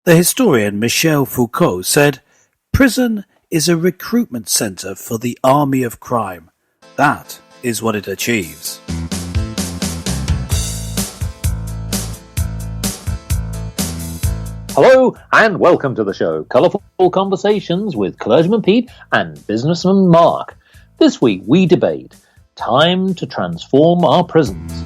The historian Michel Foucault said, "Prison is a recruitment centre for the army of crime. That is what it achieves." Hello and welcome to the show, Colourful Conversations with Clergyman Pete and Businessman Mark. This week we debate time to transform our prisons.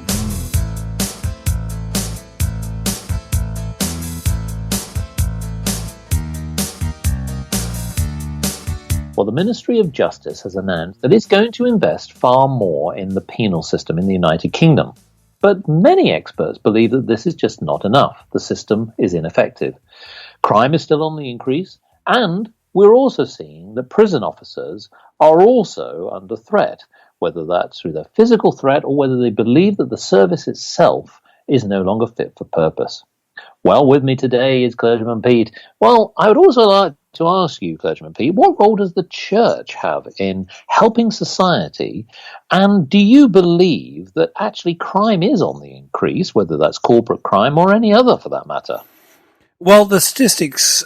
Well, the Ministry of Justice has announced that it's going to invest far more in the penal system in the United Kingdom. But many experts believe that this is just not enough. The system is ineffective. Crime is still on the increase, and we're also seeing that prison officers are also under threat, whether that's through their physical threat or whether they believe that the service itself is no longer fit for purpose. Well, with me today is Clergyman Pete. Well, I would also like to ask you, Clergyman Pete, what role does the church have in helping society? And do you believe that actually crime is on the increase, whether that's corporate crime or any other for that matter? Well, the statistics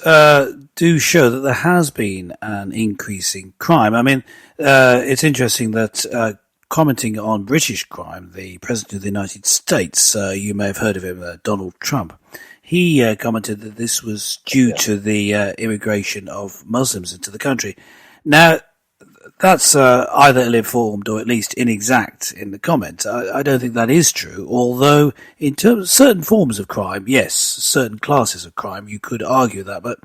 do show that there has been an increase in crime. I mean, it's interesting that commenting on British crime, the President of the United States, you may have heard of him, Donald Trump, he commented that this was due to the immigration of Muslims into the country. Now, that's either ill-informed or at least inexact in the comment. I don't think that is true, although in terms of certain forms of crime, yes, certain classes of crime, you could argue that, but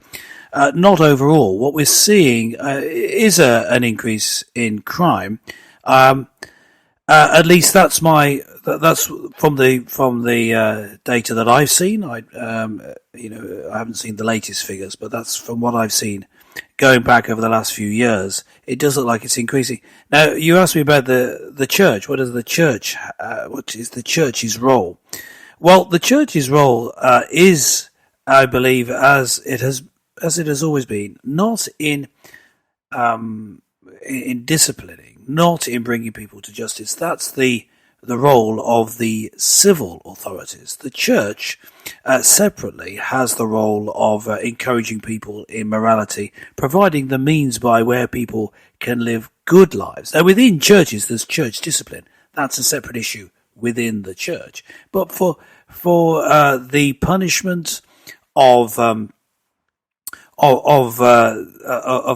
not overall. What we're seeing is an increase in crime. At least that's from the data that I've seen. I haven't seen the latest figures, but that's from what I've seen going back over the last few years. It does look like it's increasing. Now, you asked me about the church. What is the church's role? Well, the church's role is, I believe, as it has always been, not in disciplining, not in bringing people to justice. That's the role of the civil authorities. The church, separately, has the role of encouraging people in morality, providing the means by where people can live good lives. Now, within churches, there's church discipline. That's a separate issue within the church. But for the punishment of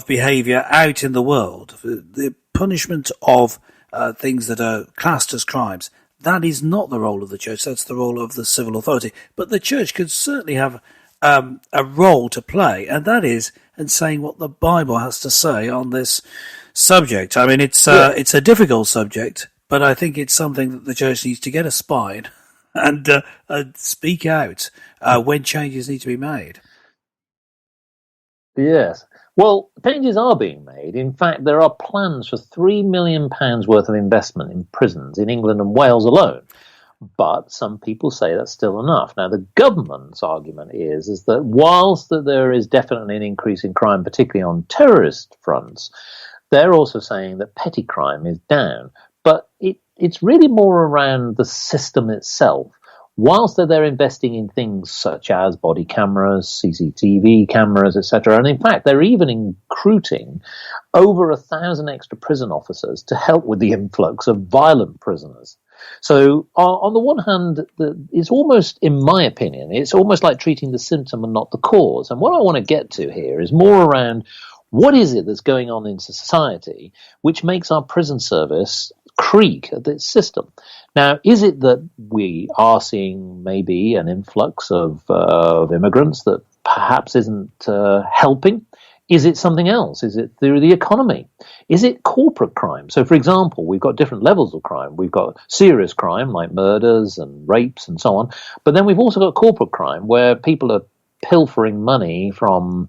behaviour out in the world, the punishment of things that are classed as crimes, that is not the role of the church. That's the role of the civil authority. But the church could certainly have a role to play, and that is in saying what the Bible has to say on this subject. I mean, it's a difficult subject, but I think it's something that the church needs to get a spine and speak out when changes need to be made. Yes. Well, changes are being made. In fact, there are plans for £3 million worth of investment in prisons in England and Wales alone. But some people say that's still enough. Now, the government's argument is that whilst that there is definitely an increase in crime, particularly on terrorist fronts, they're also saying that petty crime is down. But it's really more around the system itself. Whilst they're investing in things such as body cameras, CCTV cameras, etc., and in fact, they're even recruiting over 1,000 extra prison officers to help with the influx of violent prisoners. So, on the one hand, it's almost, in my opinion, it's almost like treating the symptom and not the cause. And what I want to get to here is more around what is it that's going on in society which makes our prison service creak at this system. Now, is it that we are seeing maybe an influx of immigrants that perhaps isn't helping? Is it something else? Is it through the economy? Is it corporate crime? So, for example, we've got different levels of crime. We've got serious crime like murders and rapes and so on. But then we've also got corporate crime where people are pilfering money from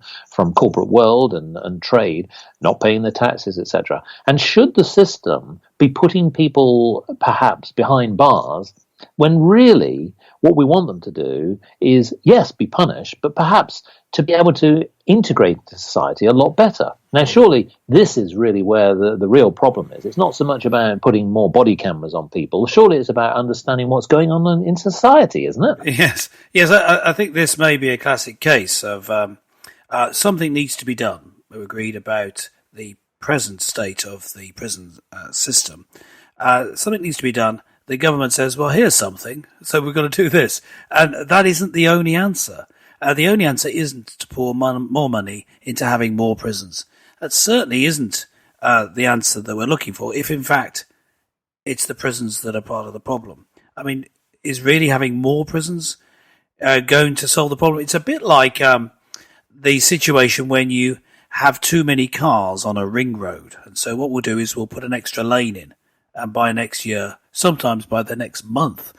corporate world and trade, not paying their taxes, etc. And should the system be putting people perhaps behind bars when really what we want them to do is, yes, be punished, but perhaps to be able to integrate into society a lot better. Now, surely this is really where the real problem is. It's not so much about putting more body cameras on people. Surely it's about understanding what's going on in society, isn't it? Yes. Yes, I think this may be a classic case of something needs to be done. We agreed about the present state of the prison system. Something needs to be done. The government says, well, here's something, so we're going to do this. And that isn't the only answer. The only answer isn't to pour more money into having more prisons. That certainly isn't the answer that we're looking for, if in fact it's the prisons that are part of the problem. I mean, is really having more prisons going to solve the problem? It's a bit like the situation when you have too many cars on a ring road. And so what we'll do is we'll put an extra lane in. And by next year, sometimes by the next month,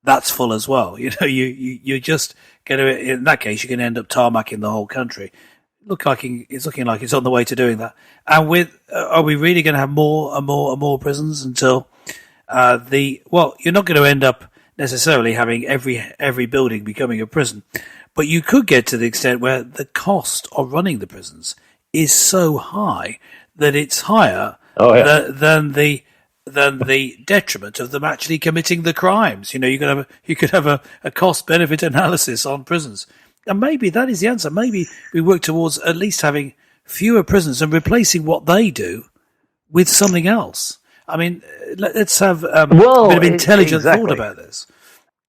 that's full as well. You know, you're just going to, in that case, you're going to end up tarmacking the whole country. It's looking like it's on the way to doing that. And are we really going to have more and more and more prisons until you're not going to end up necessarily having every building becoming a prison, but you could get to the extent where the cost of running the prisons is so high that it's higher than the detriment of them actually committing the crimes. You know, you could have a cost benefit analysis on prisons, and maybe that is the answer. Maybe we work towards at least having fewer prisons and replacing what they do with something else. I mean, let's have a bit of intelligent thought about this.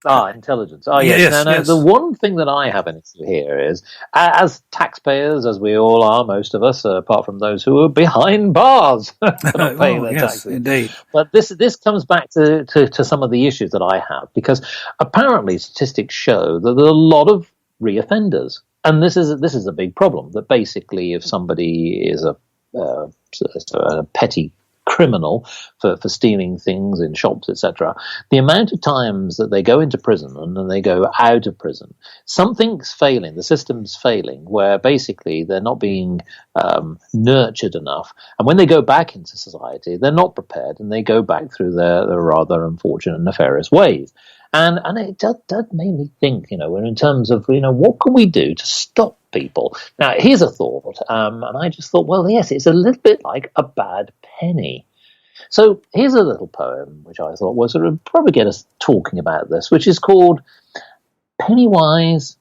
Intelligence. Yes. Now, the one thing that I have an issue here is, as taxpayers, as we all are, most of us, apart from those who are behind bars, not paying their taxes. Indeed. But this comes back to some of the issues that I have, because apparently statistics show that there are a lot of reoffenders, and this is a big problem. That basically, if somebody is a petty criminal for stealing things in shops, etc., the amount of times that they go into prison and then they go out of prison, something's failing, the system's failing, where basically they're not being nurtured enough, and when they go back into society, they're not prepared, and they go back through their rather unfortunate, nefarious ways. And it does make me think, in terms of, what can we do to stop people? Now, here's a thought, and I just thought, well, yes, it's a little bit like a bad penny. So here's a little poem, which I thought was sort of probably get us talking about this, which is called Pennywise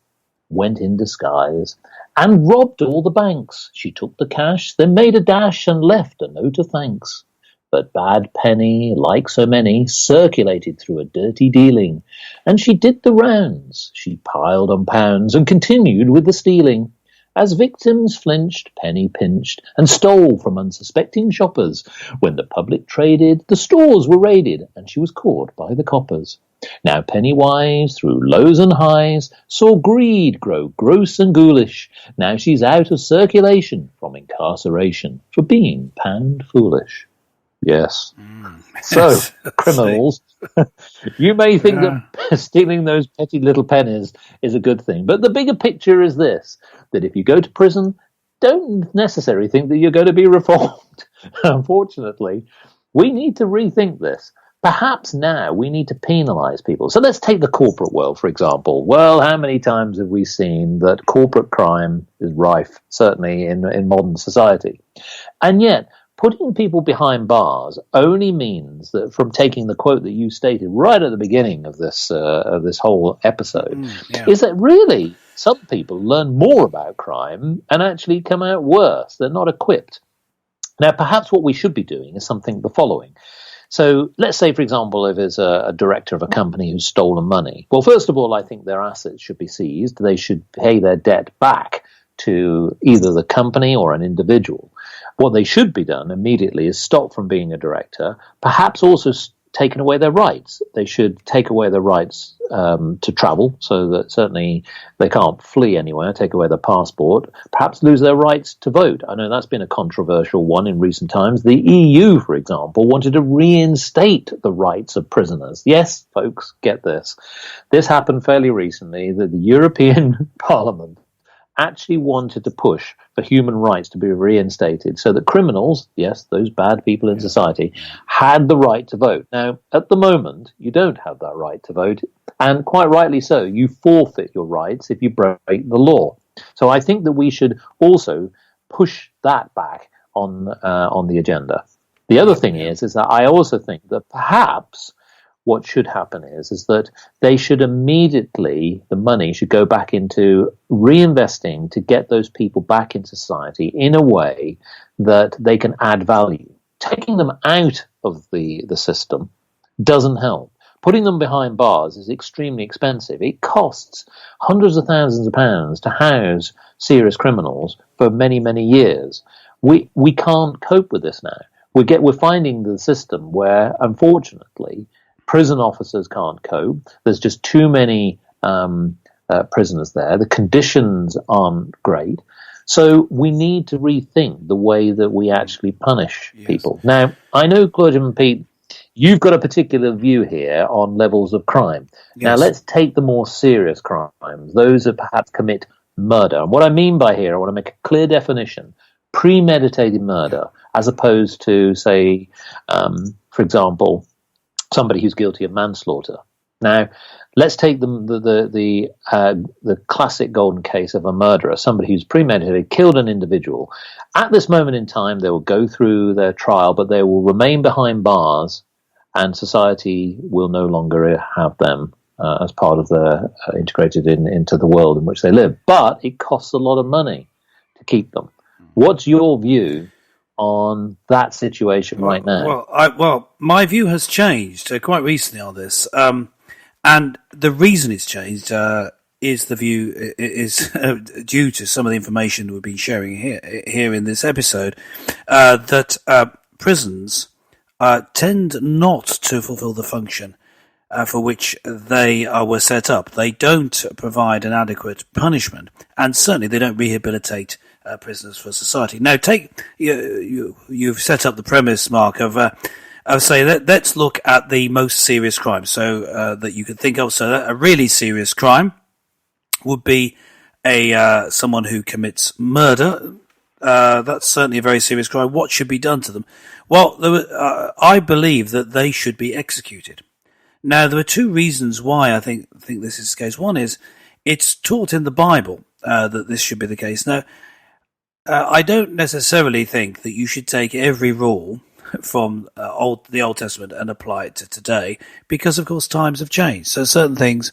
Went in Disguise and Robbed All the Banks. She took the cash, then made a dash and left a note of thanks. But Bad Penny, like so many, circulated through a dirty dealing, and she did the rounds. She piled on pounds and continued with the stealing. As victims flinched, Penny pinched and stole from unsuspecting shoppers. When the public traded, the stores were raided, and she was caught by the coppers. Now Pennywise, through lows and highs, saw greed grow gross and ghoulish. Now she's out of circulation from incarceration for being pound foolish. Yes. So, criminals, you may think that stealing those petty little pennies is a good thing, but the bigger picture is this, that if you go to prison, don't necessarily think that you're going to be reformed. Unfortunately, we need to rethink this. Perhaps now we need to penalise people. So let's take the corporate world, for example. Well, how many times have we seen that corporate crime is rife, certainly in modern society? And yet, putting people behind bars only means that, from taking the quote that you stated right at the beginning of this whole episode, is that really some people learn more about crime and actually come out worse. They're not equipped. Now, perhaps what we should be doing is the following. So let's say, for example, if there's a director of a company who's stolen money. Well, first of all, I think their assets should be seized. They should pay their debt back to either the company or an individual. What they should be done immediately is stop from being a director, perhaps also taken away their rights. They should take away their rights to travel, so that certainly they can't flee anywhere, take away their passport, perhaps lose their rights to vote. I know that's been a controversial one in recent times. The EU, for example, wanted to reinstate the rights of prisoners. Yes, folks, get this. This happened fairly recently, that the European Parliament actually wanted to push for human rights to be reinstated so that criminals, yes, those bad people in society, had the right to vote. Now, at the moment, you don't have that right to vote, and quite rightly so. You forfeit your rights if you break the law. So I think that we should also push that back on the agenda. The other thing is that I also think that perhaps what should happen is that they should immediately, the money should go back into reinvesting to get those people back in society in a way that they can add value. Taking them out of the system doesn't help. Putting them behind bars is extremely expensive. It costs hundreds of thousands of pounds to house serious criminals for many, many years. We can't cope with this now. We're finding the system where, unfortunately, prison officers can't cope. There's just too many prisoners there. The conditions aren't great. So we need to rethink the way that we actually punish people. Now, I know, Claudium and Pete, you've got a particular view here on levels of crime. Yes. Now, let's take the more serious crimes, those that perhaps commit murder. And what I mean by here, I want to make a clear definition. Premeditated murder, as opposed to, say, for example, somebody who's guilty of manslaughter. Now, let's take the classic golden case of a murderer, somebody who's premeditated, killed an individual. At this moment in time, they will go through their trial, but they will remain behind bars, and society will no longer have them as part of the integrated into the world in which they live. But it costs a lot of money to keep them. What's your view on that situation right now? Well, my view has changed quite recently on this, and the reason it's changed is the view is due to some of the information we've been sharing here in this episode, that prisons tend not to fulfil the function for which they were set up. They don't provide an adequate punishment, and certainly they don't rehabilitate prisoners for society. Now, you've set up the premise, Mark, of say let's look at the most serious crime, so that you could think of. So that a really serious crime would be someone who commits murder. That's certainly a very serious crime. What should be done to them? Well, I believe that they should be executed. Now, there are two reasons why I think this is the case. One is it's taught in the Bible that this should be the case. Now, I don't necessarily think that you should take every rule from the Old Testament and apply it to today, because, of course, times have changed. So certain things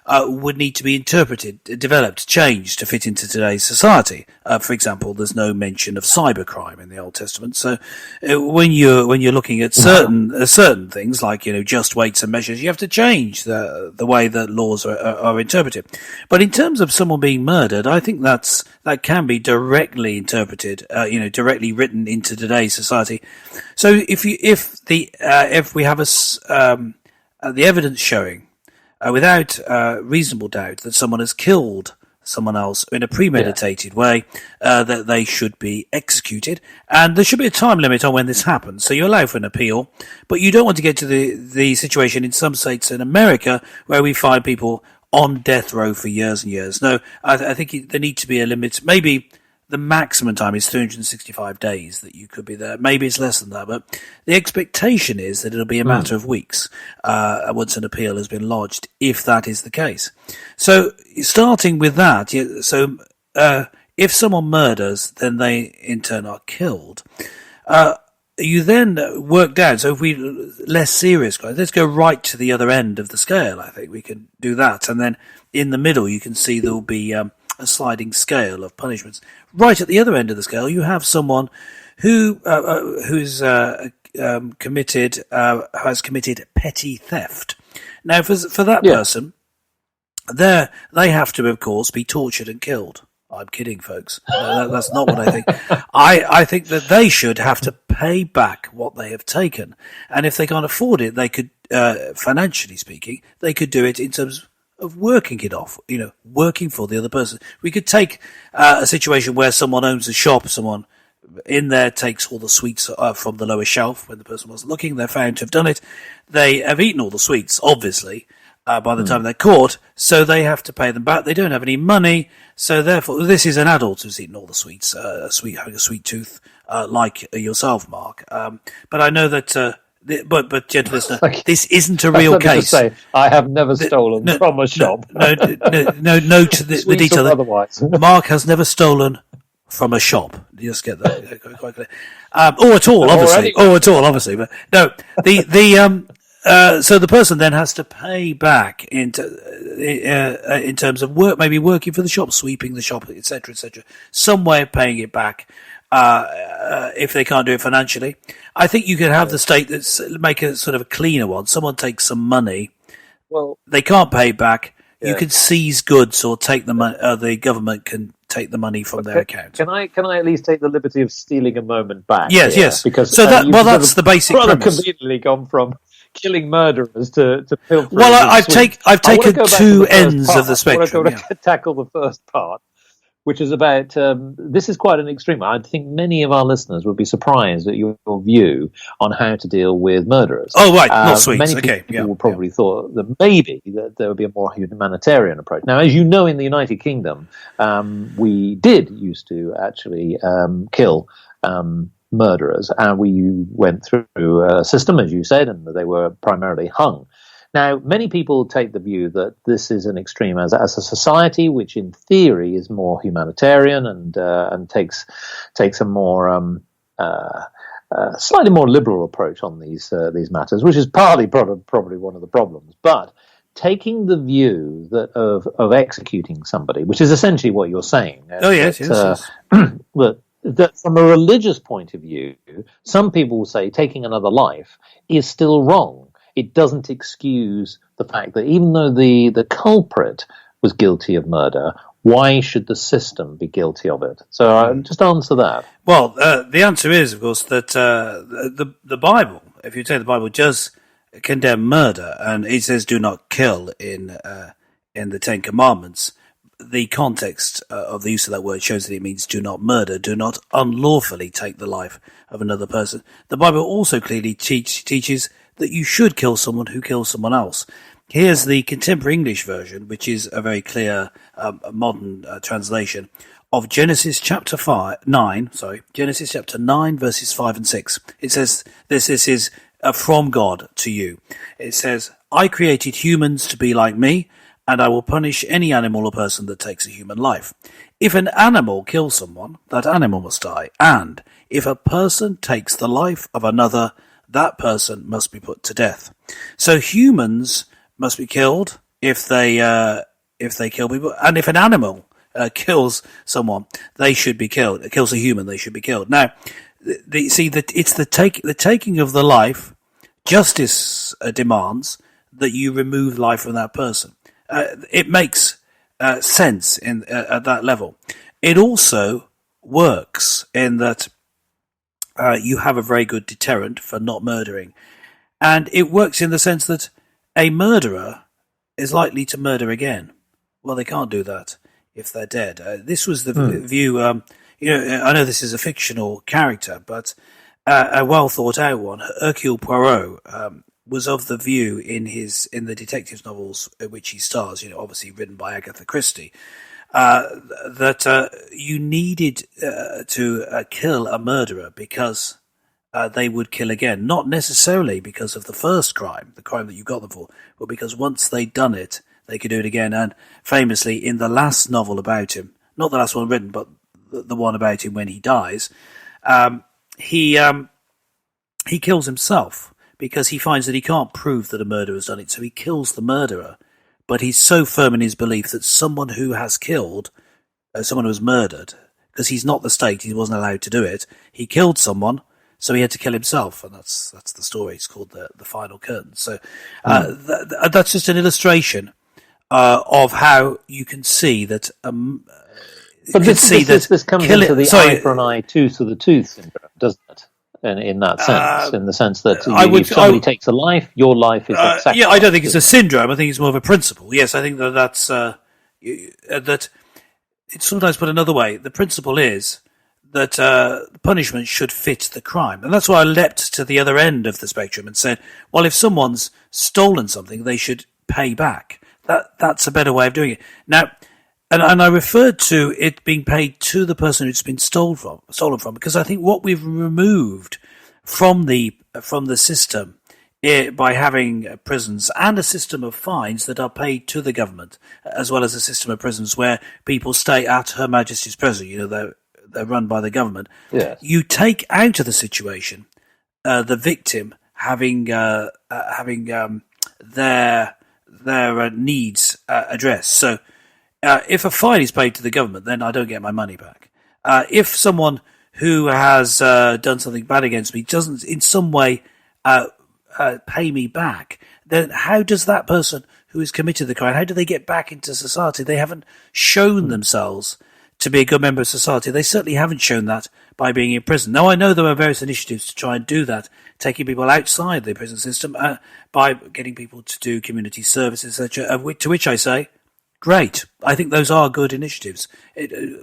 would need to be interpreted, developed, changed to fit into today's society. For example, there's no mention of cybercrime in the Old Testament. So when you're looking at certain things like just weights and measures, you have to change the way that laws are interpreted. But in terms of someone being murdered, I think that can be directly interpreted, directly written into today's society. So if we have the evidence showing, without reasonable doubt, that someone has killed someone else in a premeditated way, that they should be executed. And there should be a time limit on when this happens. So you allow for an appeal, but you don't want to get to the situation in some states in America where we find people on death row for years and years. No, I think there needs to be a limit. Maybe the maximum time is 365 days that you could be there. Maybe it's less than that, but the expectation is that it'll be a matter of weeks once an appeal has been lodged, if that is the case. So starting with that, if someone murders, then they in turn are killed. You then work down. So if we less serious crimes, let's go right to the other end of the scale. I think we can do that, and then in the middle you can see there will be a sliding scale of punishments. Right at the other end of the scale, you have someone who's has committed petty theft. Now, for that person, they have to, of course, be tortured and killed. I'm kidding, folks. That's not what I think. I think that they should have to pay back what they have taken, and if they can't afford it, they could, financially speaking, they could do it in terms of working it off, working for the other person. We could take a situation where someone owns a shop, someone in there takes all the sweets from the lower shelf when the person wasn't looking. They're found to have done it. They have eaten all the sweets, obviously, by the time they're caught, so they have to pay them back. They don't have any money, so therefore, this is an adult who's eaten all the sweets, having a sweet tooth, like yourself, Mark. But I know that, but gentle listener, this isn't a real case. Say, I have never stolen from a shop. No, to the detail. Otherwise. Mark has never stolen from a shop. You just get that quite clear. Or at all, obviously. But no, so the person then has to pay back in terms of work, maybe working for the shop, sweeping the shop, etc., etc. Some way of paying it back if they can't do it financially. I think you could have the state make a sort of a cleaner one. Someone takes some money, they can't pay back. Yeah. You can seize goods or take the money. The government can take the money from their account. Can I at least take the liberty of stealing a moment back? Yes. Because that's the basic premise. Conveniently gone from killing murderers to pilfering. Well, I've taken two ends of the spectrum. I want to tackle the first part, which is about this is quite an extreme. I think many of our listeners would be surprised at your view on how to deal with murderers. Oh, right, not sweets. Many people would probably thought that maybe that there would be a more humanitarian approach. Now, as you know, in the United Kingdom, we did used to actually kill murderers, and we went through a system, as you said, and they were primarily hung. Now, many people take the view that this is an extreme as a society, which in theory is more humanitarian and takes a more slightly more liberal approach on these matters, which is partly probably one of the problems. But taking the view that of executing somebody, which is essentially what you're saying. Yes. That from a religious point of view, some people will say taking another life is still wrong. It doesn't excuse the fact that even though the culprit was guilty of murder, why should the system be guilty of it? So just answer that. Well, the answer is, of course, that the Bible, if you take the Bible, does condemn murder, and it says do not kill in the Ten Commandments. The context of the use of that word shows that it means do not murder, do not unlawfully take the life of another person. The Bible also clearly teaches that you should kill someone who kills someone else. Here's the contemporary English version, which is a very clear modern translation of Genesis chapter 9, verses 5 and 6. It says, this is from God to you. It says, I created humans to be like me, and I will punish any animal or person that takes a human life. If an animal kills someone, that animal must die. And if a person takes the life of another, that person must be put to death. So humans must be killed if they kill people, and if an animal kills someone, they should be killed. It kills a human, they should be killed. Now, it's the taking of the life. Justice demands that you remove life from that person. It makes sense at that level. It also works in that you have a very good deterrent for not murdering. And it works in the sense that a murderer is likely to murder again. Well, they can't do that if they're dead. This was the view, I know this is a fictional character, but a well thought out one. Hercule Poirot was of the view in the detective novels in which he stars, obviously written by Agatha Christie, that you needed to kill a murderer because they would kill again. Not necessarily because of the first crime, the crime that you got them for, but because once they'd done it, they could do it again. And famously, in the last novel about him, not the last one written, but the one about him when he dies, he kills himself because he finds that he can't prove that a murderer has done it, so he kills the murderer. But he's so firm in his belief that someone who has killed, someone who was murdered, because he's not the state, he wasn't allowed to do it, he killed someone, so he had to kill himself, and that's the story. It's called the Final Curtain. So that's just an illustration of how you can see that. But this comes into the eye for an eye, tooth for the tooth syndrome, doesn't it? In that sense, in the sense that if somebody takes a life, your life is sacrificed. Yeah, I don't think it's a syndrome. I think it's more of a principle. Yes, I think that's that. It's sometimes put another way. The principle is that punishment should fit the crime, and that's why I leapt to the other end of the spectrum and said, well, if someone's stolen something, they should pay back. That's a better way of doing it. Now, and I referred to it being paid to the person it's been stolen from, because I think what we've removed from the system by having prisons and a system of fines that are paid to the government, as well as a system of prisons where people stay at Her Majesty's prison. They're run by the government. Yes. You take out of the situation the victim having their needs addressed. So if a fine is paid to the government, then I don't get my money back. If someone who has done something bad against me doesn't in some way pay me back, then how does that person who has committed the crime, how do they get back into society? They haven't shown themselves to be a good member of society. They certainly haven't shown that by being in prison. Now, I know there are various initiatives to try and do that, taking people outside the prison system by getting people to do community services, etc., to which I say, great. I think those are good initiatives.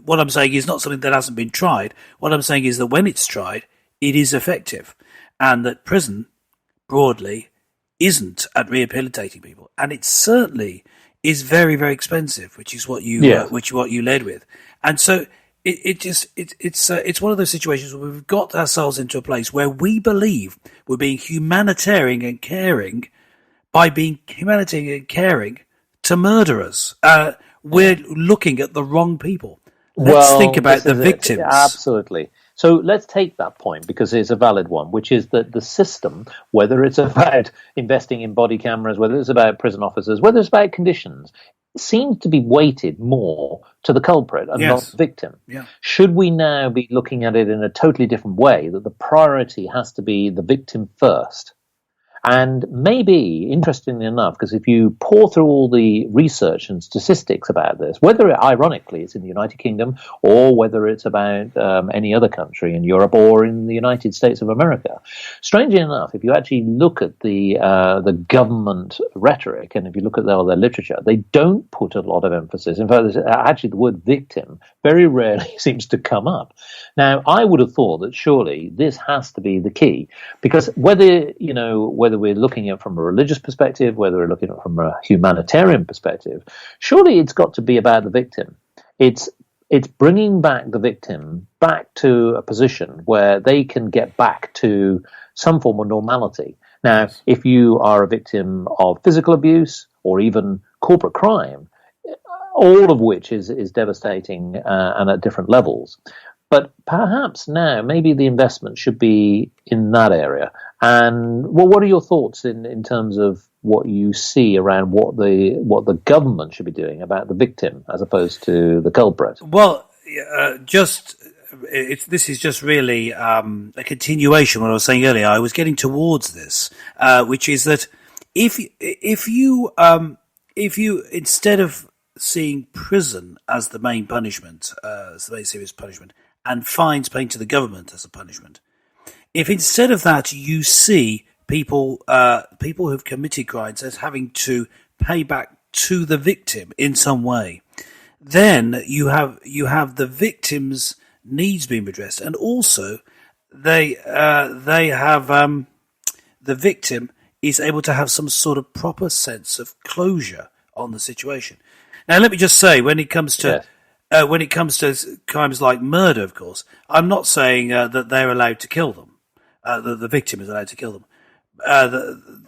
What I'm saying is not something that hasn't been tried. What I'm saying is that when it's tried, it is effective, and that prison, broadly, isn't at rehabilitating people, and it certainly is very, very expensive, which is what you led with, and so it's one of those situations where we've got ourselves into a place where we believe we're being humanitarian and caring by being humanitarian and caring to murderers. We're looking at the wrong people. Let's think about the victims. Absolutely. So let's take that point, because it's a valid one, which is that the system, whether it's about investing in body cameras, whether it's about prison officers, whether it's about conditions, seems to be weighted more to the culprit and not the victim. Yeah. Should we now be looking at it in a totally different way, that the priority has to be the victim first? And maybe, interestingly enough, because if you pour through all the research and statistics about this, whether ironically it's in the United Kingdom or whether it's about any other country in Europe or in the United States of America, strangely enough, if you actually look at the government rhetoric and if you look at their literature, they don't put a lot of emphasis. In fact, actually the word victim very rarely seems to come up. Now, I would have thought that surely this has to be the key, because whether we're looking at it from a religious perspective, whether we're looking at it from a humanitarian perspective, surely it's got to be about the victim. It's bringing back the victim back to a position where they can get back to some form of normality. Now, if you are a victim of physical abuse or even corporate crime, all of which is devastating and at different levels. But perhaps now, maybe the investment should be in that area. And what are your thoughts in terms of what you see around what the government should be doing about the victim as opposed to the culprit? Well, this is just really a continuation of what I was saying earlier. I was getting towards this, which is that if you instead of seeing prison as the main punishment, as the main serious punishment, and fines paid to the government as a punishment, if instead of that you see people who've committed crimes as having to pay back to the victim in some way, then you have the victim's needs being addressed, and also they have the victim is able to have some sort of proper sense of closure on the situation. Now, let me just say, when it comes to crimes like murder, of course, I'm not saying that they're allowed to kill them. The victim is allowed to kill them.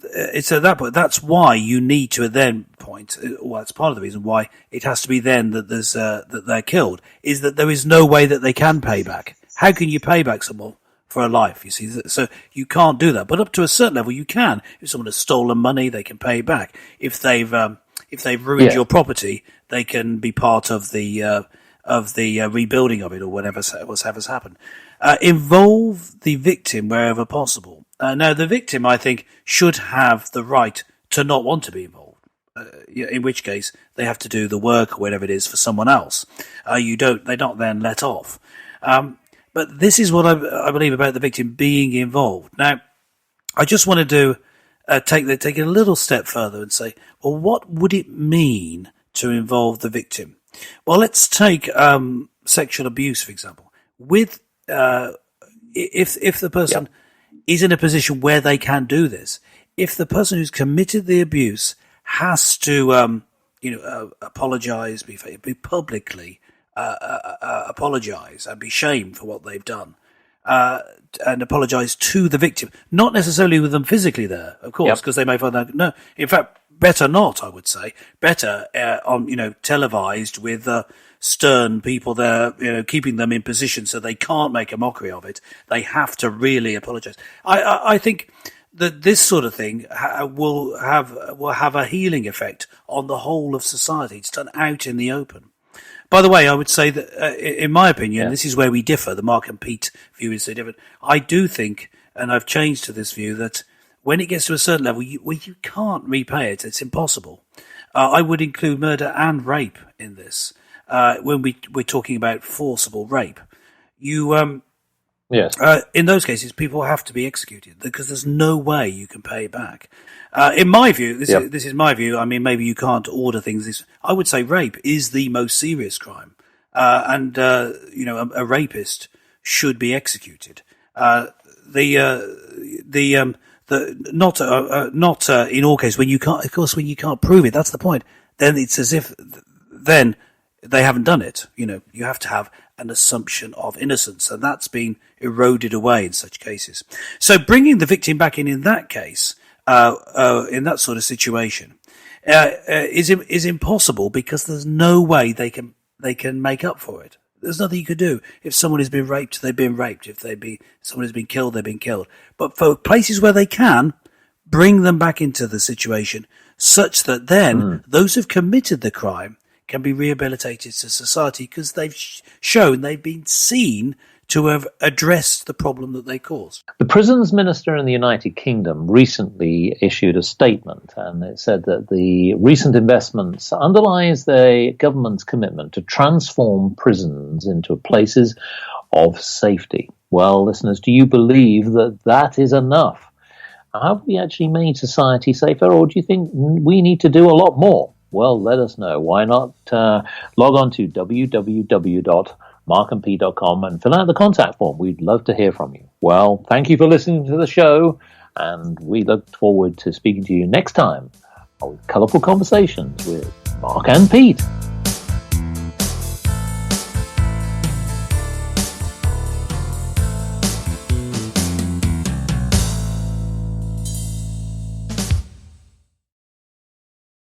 It's at that point. That's why you need to then point. Well, that's part of the reason why it has to be then that there's that they're killed. Is that there is no way that they can pay back. How can you pay back someone for a life? You see, so you can't do that. But up to a certain level, you can. If someone has stolen money, they can pay back. If they've ruined your property, they can be part of the rebuilding of it or whatever's happened. Involve the victim wherever possible. Now, the victim, I think, should have the right to not want to be involved. In which case, they have to do the work or whatever it is for someone else. They're not then let off. But this is what I believe about the victim being involved. Now, I just want to take it a little step further and say, well, what would it mean to involve the victim? Well, let's take sexual abuse, for example. If the person is in a position where they can do this, if the person who's committed the abuse has to, apologise, be publicly apologise and be shamed for what they've done, and apologise to the victim, not necessarily with them physically there, of course, because they may find that no. In fact, better not. I would say better on televised with stern people there, keeping them in position so they can't make a mockery of it. They have to really apologise. I think that this sort of thing will have a healing effect on the whole of society. It's done out in the open. By the way, I would say that, in my opinion, this is where we differ. The Mark and Pete view is so different. I do think, and I've changed to this view, that when it gets to a certain level, you can't repay it. It's impossible. I would include murder and rape in this. When we're talking about forcible rape, in those cases, people have to be executed because there's no way you can pay back. In my view, this is my view. I mean, maybe you can't order things. I would say rape is the most serious crime, and a rapist should be executed. Not in all cases when you can't. Of course, when you can't prove it, that's the point. Then it's as if then they haven't done it. You have to have an assumption of innocence, and that's been eroded away in such cases. So bringing the victim back in that case, in that sort of situation, is impossible because there's no way they can make up for it. There's nothing you could do. If someone has been raped, they've been raped. If someone has been killed, they've been killed. But for places where they can, bring them back into the situation such that then those who've committed the crime can be rehabilitated to society because they've shown they've been seen to have addressed the problem that they caused. The prisons minister in the United Kingdom recently issued a statement, and it said that the recent investments underlies the government's commitment to transform prisons into places of safety. Well, listeners, do you believe that is enough? Have we actually made society safer, or do you think we need to do a lot more? Well, let us know. Why not log on to www.markandp.com and fill out the contact form. We'd love to hear from you. Well, thank you for listening to the show, and we look forward to speaking to you next time with Colourful Conversations with Mark and Pete.